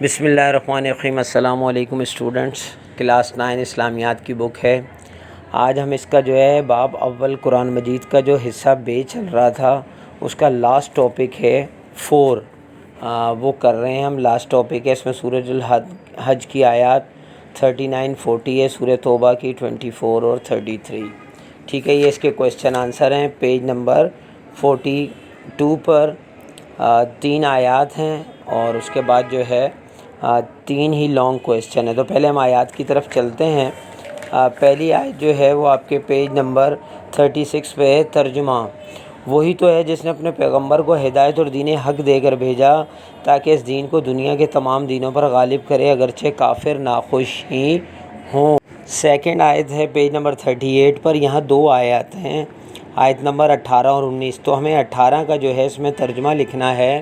بسم اللہ الرحمن الرحیم۔ السلام علیکم اسٹوڈنٹس، کلاس 9 اسلامیات کی بک ہے۔ آج ہم اس کا جو ہے باب اول قرآن مجید کا جو حصہ بے چل رہا تھا اس کا لاسٹ ٹاپک ہے 4، وہ کر رہے ہیں ہم۔ لاسٹ ٹاپک ہے، اس میں سورۃ الحج کی آیات 39 40 ہے، سورۃ توبہ کی 24 اور 33۔ ٹھیک ہے، یہ اس کے کویشچن آنسر ہیں۔ پیج نمبر 42 پر 3 آیات ہیں اور اس کے بعد جو ہے 3 ہی لانگ کویشچن ہے۔ تو پہلے ہم آیات کی طرف چلتے ہیں۔ پہلی آیت جو ہے وہ آپ کے پیج نمبر 36 پہ ہے۔ ترجمہ: وہی تو ہے جس نے اپنے پیغمبر کو ہدایت اور دین حق دے کر بھیجا تاکہ اس دین کو دنیا کے تمام دینوں پر غالب کرے، اگرچہ کافر ناخوش ہی ہوں۔ سیکنڈ آیت ہے پیج نمبر 38 پر، یہاں 2 آیات ہیں، آیت نمبر 18 اور 19۔ تو ہمیں 18 کا جو ہے اس میں ترجمہ لکھنا ہے: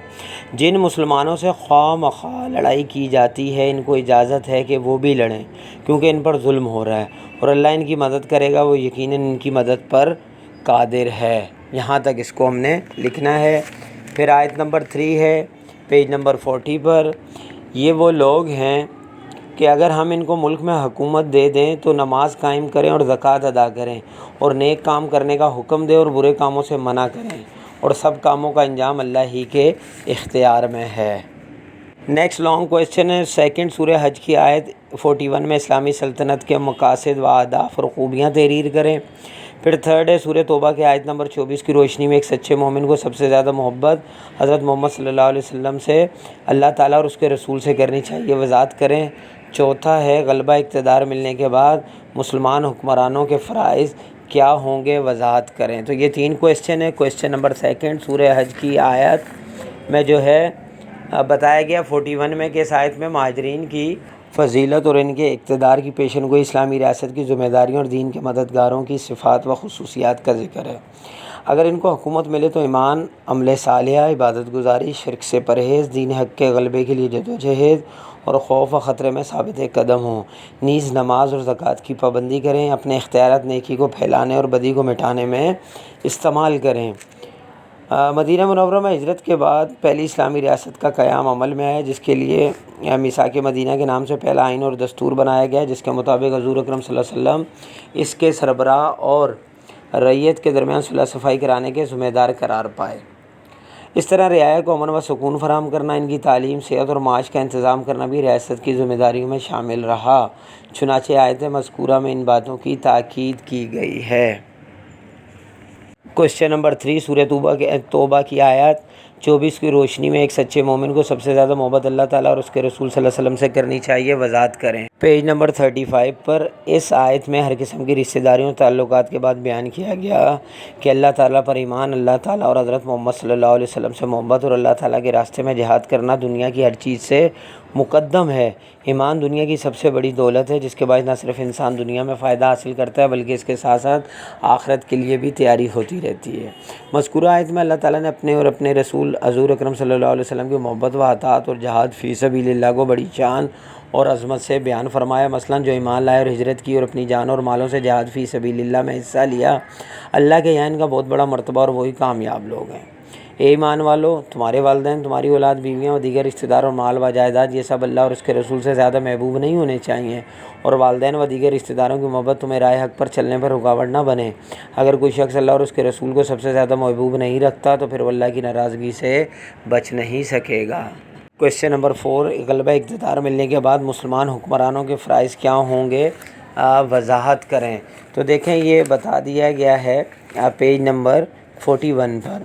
جن مسلمانوں سے خواہ مخواہ لڑائی کی جاتی ہے ان کو اجازت ہے کہ وہ بھی لڑیں، کیونکہ ان پر ظلم ہو رہا ہے اور اللہ ان کی مدد کرے گا، وہ یقیناً ان کی مدد پر قادر ہے۔ یہاں تک اس کو ہم نے لکھنا ہے۔ پھر آیت نمبر 3 ہے پیج نمبر 40 پر، یہ وہ لوگ ہیں کہ اگر ہم ان کو ملک میں حکومت دے دیں تو نماز قائم کریں اور زکوٰۃ ادا کریں اور نیک کام کرنے کا حکم دیں اور برے کاموں سے منع کریں، اور سب کاموں کا انجام اللہ ہی کے اختیار میں ہے۔ نیکسٹ لانگ کویشچن ہے۔ سیکنڈ سورہ حج کی آیت 41 میں اسلامی سلطنت کے مقاصد و اہداف اور خوبیاں تحریر کریں۔ پھر تھرڈ ہے سورہ توبہ کی آیت نمبر 24 کی روشنی میں ایک سچے مومن کو سب سے زیادہ محبت حضرت محمد صلی اللہ علیہ وسلم سے، اللہ تعالیٰ اور اس کے رسول سے کرنی چاہیے، وضاحت کریں۔ چوتھا ہے غلبہ اقتدار ملنے کے بعد مسلمان حکمرانوں کے فرائض کیا ہوں گے، وضاحت کریں۔ تو یہ 3 کویشچن ہے۔ کویشچن نمبر 2 سورہ حج کی آیت میں جو ہے بتایا گیا 41 میں کہ اس آیت میں مہاجرین کی فضیلت اور ان کے اقتدار کی پیشن گوئی، اسلامی ریاست کی ذمہ داریوں اور دین کے مددگاروں کی صفات و خصوصیات کا ذکر ہے۔ اگر ان کو حکومت ملے تو ایمان، عمل صالحہ، عبادت گزاری، شرک سے پرہیز، دین حق کے غلبے کے لیے جدوجہد اور خوف و خطرے میں ثابت قدم ہوں، نیز نماز اور زکوٰۃ کی پابندی کریں، اپنے اختیارات نیکی کو پھیلانے اور بدی کو مٹانے میں استعمال کریں۔ مدینہ منورہ میں ہجرت کے بعد پہلی اسلامی ریاست کا قیام عمل میں آیا، جس کے لیے میثاق مدینہ کے نام سے پہلا آئین اور دستور بنایا گیا، جس کے مطابق حضور اکرم صلی اللہ علیہ وسلم اس کے سربراہ اور رعیت کے درمیان صلح صفائی کرانے کے ذمہ دار قرار پائے۔ اس طرح رعایا کو امن و سکون فراہم کرنا، ان کی تعلیم، صحت اور معاش کا انتظام کرنا بھی ریاست کی ذمہ داریوں میں شامل رہا، چنانچہ آیت مذکورہ میں ان باتوں کی تاکید کی گئی ہے۔ کویشچن نمبر 3 سورہ توبہ کی آیت 24 کی روشنی میں ایک سچے مومن کو سب سے زیادہ محبت اللہ تعالیٰ اور اس کے رسول صلی اللہ علیہ وسلم سے کرنی چاہیے، وضاحت کریں۔ پیج نمبر 35 پر اس آیت میں ہر قسم کی رشتہ داریوں اور تعلقات کے بعد بیان کیا گیا کہ اللہ تعالیٰ پر ایمان، اللہ تعالیٰ اور حضرت محمد صلی اللہ علیہ وسلم سے محبت اور اللہ تعالیٰ کے راستے میں جہاد کرنا دنیا کی ہر چیز سے مقدم ہے۔ ایمان دنیا کی سب سے بڑی دولت ہے، جس کے باعث نہ صرف انسان دنیا میں فائدہ حاصل کرتا ہے بلکہ اس کے ساتھ ساتھ آخرت کے لیے بھی تیاری ہوتی رہتی ہے۔ مذکورہ آیت میں اللہ تعالیٰ نے اپنے اور اپنے رسول حضور اکرم صلی اللہ علیہ وسلم کی محبت و اطاعت اور جہاد فی سبیل اللہ کو بڑی شان اور عظمت سے بیان فرمایا۔ مثلاً جو ایمان لائے اور ہجرت کی اور اپنی جان اور مالوں سے جہاد فی سبیل اللہ میں حصہ لیا، اللہ کے یہاں ان کا بہت بڑا مرتبہ اور وہی کامیاب لوگ ہیں۔ اے ایمان والو، تمہارے والدین، تمہاری اولاد، بیویاں اور دیگر رشتہ دار اور مال و جائیداد، یہ سب اللہ اور اس کے رسول سے زیادہ محبوب نہیں ہونے چاہیے، اور والدین و دیگر رشتہ داروں کی محبت تمہیں راہ حق پر چلنے پر رکاوٹ نہ بنے۔ اگر کوئی شخص اللہ اور اس کے رسول کو سب سے زیادہ محبوب نہیں رکھتا تو پھر وہ اللہ کی ناراضگی سے بچ نہیں سکے گا۔ کویشچن نمبر 4 غلبہ اقتدار ملنے کے بعد مسلمان حکمرانوں کے فرائض کیا ہوں گے، وضاحت کریں۔ تو دیکھیں یہ بتا دیا گیا ہے پیج نمبر 41 پر،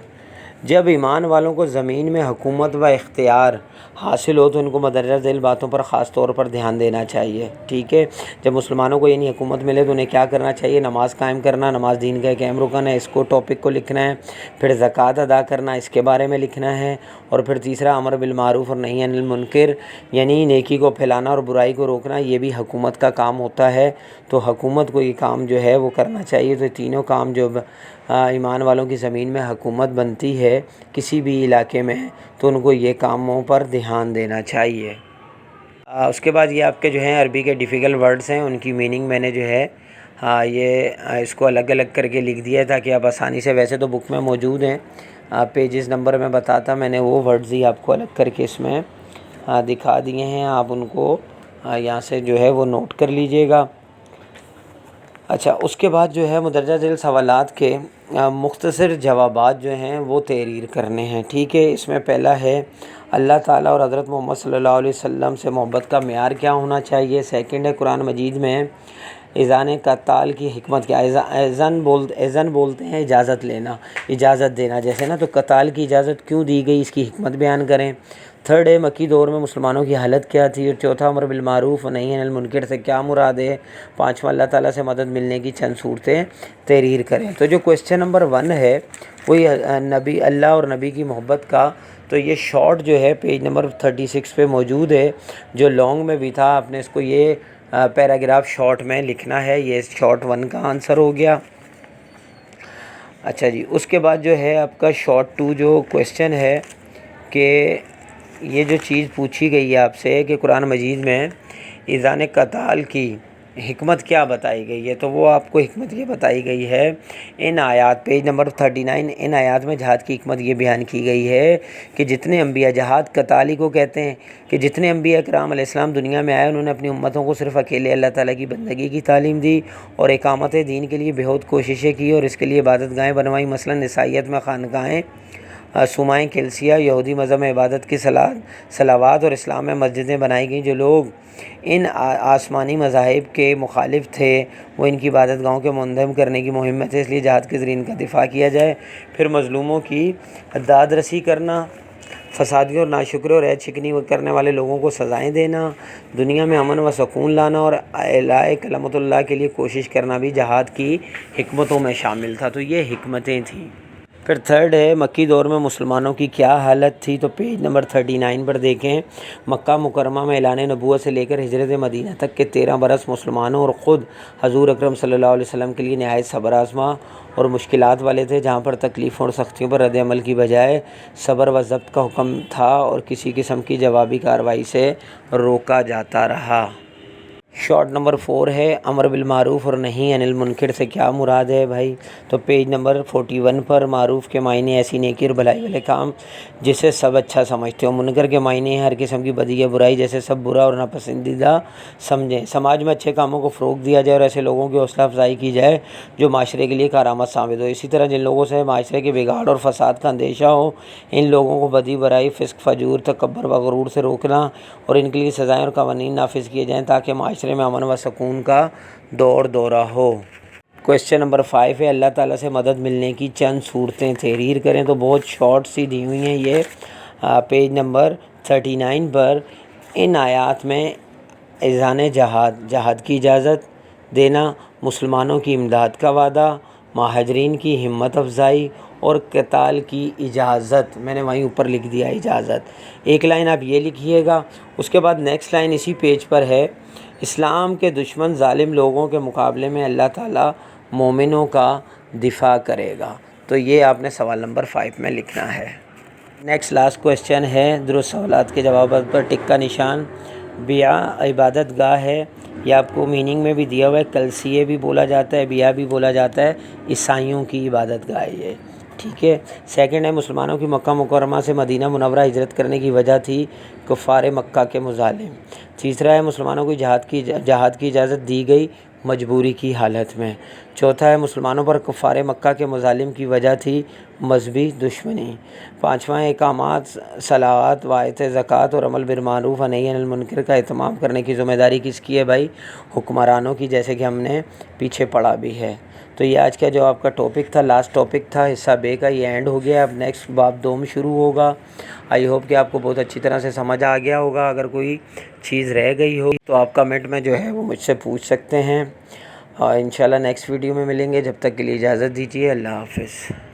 جب ایمان والوں کو زمین میں حکومت و اختیار حاصل ہو تو ان کو مندرجہ ذیل باتوں پر خاص طور پر دھیان دینا چاہیے۔ ٹھیک ہے، جب مسلمانوں کو یعنی حکومت ملے تو انہیں کیا کرنا چاہیے؟ نماز قائم کرنا، نماز دین کا ایک اہم رکن ہے، اس کو ٹاپک کو لکھنا ہے۔ پھر زکوٰۃ ادا کرنا، اس کے بارے میں لکھنا ہے۔ اور پھر تیسرا امر بالمعروف اور نہی عن المنکر، یعنی نیکی کو پھیلانا اور برائی کو روکنا، یہ بھی حکومت کا کام ہوتا ہے، تو حکومت کو یہ کام جو ہے وہ کرنا چاہیے۔ تو تینوں کام جو ایمان والوں کی زمین میں حکومت بنتی ہے کسی بھی علاقے میں، تو ان کو یہ کاموں پر دھیان دینا چاہیے۔ اس کے بعد یہ آپ کے جو ہیں عربی کے ڈیفیکلٹ ورڈز ہیں، ان کی میننگ میں نے جو ہے یہ اس کو الگ الگ کر کے لکھ دیا ہے تاکہ آپ آسانی سے، ویسے تو بک میں موجود ہیں، پیجز نمبر میں بتاتا، میں نے وہ ورڈز ہی آپ کو الگ کر کے اس میں دکھا دیے ہیں، آپ ان کو یہاں سے جو ہے وہ نوٹ کر لیجئے گا۔ اچھا، اس کے بعد جو ہے مندرجہ ذیل سوالات کے مختصر جوابات جو ہیں وہ تحریر کرنے ہیں، ٹھیک ہے۔ اس میں پہلا ہے اللہ تعالیٰ اور حضرت محمد صلی اللہ علیہ وسلم سے محبت کا معیار کیا ہونا چاہیے۔ سیکنڈ ہے قرآن مجید میں اذان قتال کی حکمت کیا۔ اذن بولتے ہیں اجازت لینا، اجازت دینا جیسے نا، تو قتال کی اجازت کیوں دی گئی، اس کی حکمت بیان کریں۔ تھرڈ ہے مکی دور میں مسلمانوں کی حالت کیا تھی۔ اور چوتھا امر بالمعروف و نہی عن المنکر سے کیا مراد ہے۔ پانچواں اللہ تعالیٰ سے مدد ملنے کی چند صورتیں تحریر کریں۔ تو جو کویسچن نمبر 1 ہے وہی نبی اللہ اور نبی کی محبت کا، تو یہ شارٹ جو ہے پیج نمبر 36 پہ موجود ہے، جو لانگ میں بھی تھا آپ نے اس کو یہ پیراگراف شارٹ میں لکھنا ہے۔ یہ شارٹ 1 کا آنسر ہو گیا۔ اچھا جی، اس کے بعد جو ہے آپ کا شارٹ 2 جو کویسچن ہے کہ یہ جو چیز پوچھی گئی ہے آپ سے کہ قرآن مجید میں اذان قتال کی حکمت کیا بتائی گئی ہے، تو وہ آپ کو حکمت یہ بتائی گئی ہے ان آیات، پیج نمبر 39، ان آیات میں جہاد کی حکمت یہ بیان کی گئی ہے کہ جتنے انبیاء، جہاد قتالی کو کہتے ہیں، کہ جتنے انبیاء کرام علیہ السلام دنیا میں آئے انہوں نے اپنی امتوں کو صرف اکیلے اللہ تعالیٰ کی بندگی کی تعلیم دی اور اقامت دین کے لیے بہت کوششیں کی اور اس کے لیے عبادت گاہیں بنوائی۔ مثلا عیسائیت میں خانقاہیں، سمائیں کلیسیا، یہودی مذہب میں عبادت کی صلوات، اور اسلام میں مسجدیں بنائی گئیں۔ جو لوگ ان آسمانی مذاہب کے مخالف تھے وہ ان کی عبادت گاہوں کے منہدم کرنے کی مہم میں تھے، اس لیے جہاد کے ذریعے ان کا دفاع کیا جائے۔ پھر مظلوموں کی داد رسی کرنا، فسادیوں اور ناشکرے اور عیب شکنی کرنے والے لوگوں کو سزائیں دینا، دنیا میں امن و سکون لانا اور اعلاء کلمت اللہ کے لیے کوشش کرنا بھی جہاد کی حکمتوں میں شامل تھا۔ تو یہ حکمتیں تھیں۔ پھر تھرڈ ہے مکی دور میں مسلمانوں کی کیا حالت تھی، تو پیج نمبر 39 پر دیکھیں۔ مکہ مکرمہ میں اعلان نبوت سے لے کر ہجرت مدینہ تک کے 13 برس مسلمانوں اور خود حضور اکرم صلی اللہ علیہ وسلم کے لیے نہایت صبر آزما اور مشکلات والے تھے، جہاں پر تکلیفوں اور سختیوں پر رد عمل کی بجائے صبر و ضبط کا حکم تھا اور کسی قسم کی جوابی کارروائی سے روکا جاتا رہا۔ شارٹ نمبر 4 ہے امر بالمعروف اور نہی عن المنکر سے کیا مراد ہے بھائی، تو پیج نمبر 41 پر معروف کے معنی ایسی نیکی اور بھلائی والے کام جسے سب اچھا سمجھتے ہو، منکر کے معنی ہر قسم کی بدی یا برائی جیسے سب برا اور ناپسندیدہ سمجھیں۔ سماج میں اچھے کاموں کو فروغ دیا جائے اور ایسے لوگوں کی حوصلہ افزائی کی جائے جو معاشرے کے لیے کارآمد ثابت ہو۔ اسی طرح جن لوگوں سے معاشرے کے بگاڑ اور فساد کا اندیشہ ہو ان لوگوں کو بدی، برائی، فسق، فجور، تکبر و غرور سے روکنا اور ان کے لیے سزائیں اور قوانین نافذ کیے جائیں تاکہ معاشرے میں امن و سکون کا دورہ ہو۔ کویسچن نمبر 5 ہے اللہ تعالیٰ سے مدد ملنے کی چند صورتیں تحریر کریں، تو بہت شارٹ سی دی ہوئی ہیں یہ پیج نمبر 39 پر۔ ان آیات میں اذان جہاد کی اجازت دینا، مسلمانوں کی امداد کا وعدہ، مہاجرین کی ہمت افزائی اور قتال کی اجازت، میں نے وہیں اوپر لکھ دیا اجازت۔ ایک لائن آپ یہ لکھیے گا، اس کے بعد نیکسٹ لائن اسی پیج پر ہے، اسلام کے دشمن ظالم لوگوں کے مقابلے میں اللہ تعالیٰ مومنوں کا دفاع کرے گا۔ تو یہ آپ نے سوال نمبر 5 میں لکھنا ہے۔ نیکسٹ لاسٹ کویسچن ہے درست سوالات کے جوابات پر ٹک کا نشان۔ بیع عبادت گاہ ہے، یہ آپ کو میننگ میں بھی دیا ہوا ہے، کلسیے بھی بولا جاتا ہے، بیع بھی بولا جاتا ہے، عیسائیوں کی عبادت گاہ ہے یہ، ٹھیک ہے۔ سیکنڈ ہے مسلمانوں کی مکہ مکرمہ سے مدینہ منورہ ہجرت کرنے کی وجہ تھی کفار مکہ کے مظالم۔ تیسرا ہے مسلمانوں کو جہاد کی اجازت دی گئی مجبوری کی حالت میں۔ چوتھا ہے مسلمانوں پر کفار مکہ کے مظالم کی وجہ تھی مذہبی دشمنی۔ پانچواں اقامات صلوات و ایتاء زکوٰۃ اور امر بالمعروف و نہی عن المنکر کا اہتمام کرنے کی ذمہ داری کس کی ہے بھائی، حکمرانوں کی، جیسے کہ ہم نے پیچھے پڑھا بھی ہے۔ تو یہ آج کا جو آپ کا ٹاپک تھا، لاسٹ ٹاپک تھا حصہ بے کا، یہ اینڈ ہو گیا۔ اب نیکسٹ باب دوم شروع ہوگا۔ آئی ہوپ کہ آپ کو بہت اچھی طرح سے سمجھ آ گیا ہوگا۔ اگر کوئی چیز رہ گئی ہو تو آپ کمنٹ میں جو ہے وہ مجھ سے پوچھ سکتے ہیں، اور انشاءاللہ نیکسٹ ویڈیو میں ملیں گے۔ جب تک کے لیے اجازت دیجیے، اللہ حافظ۔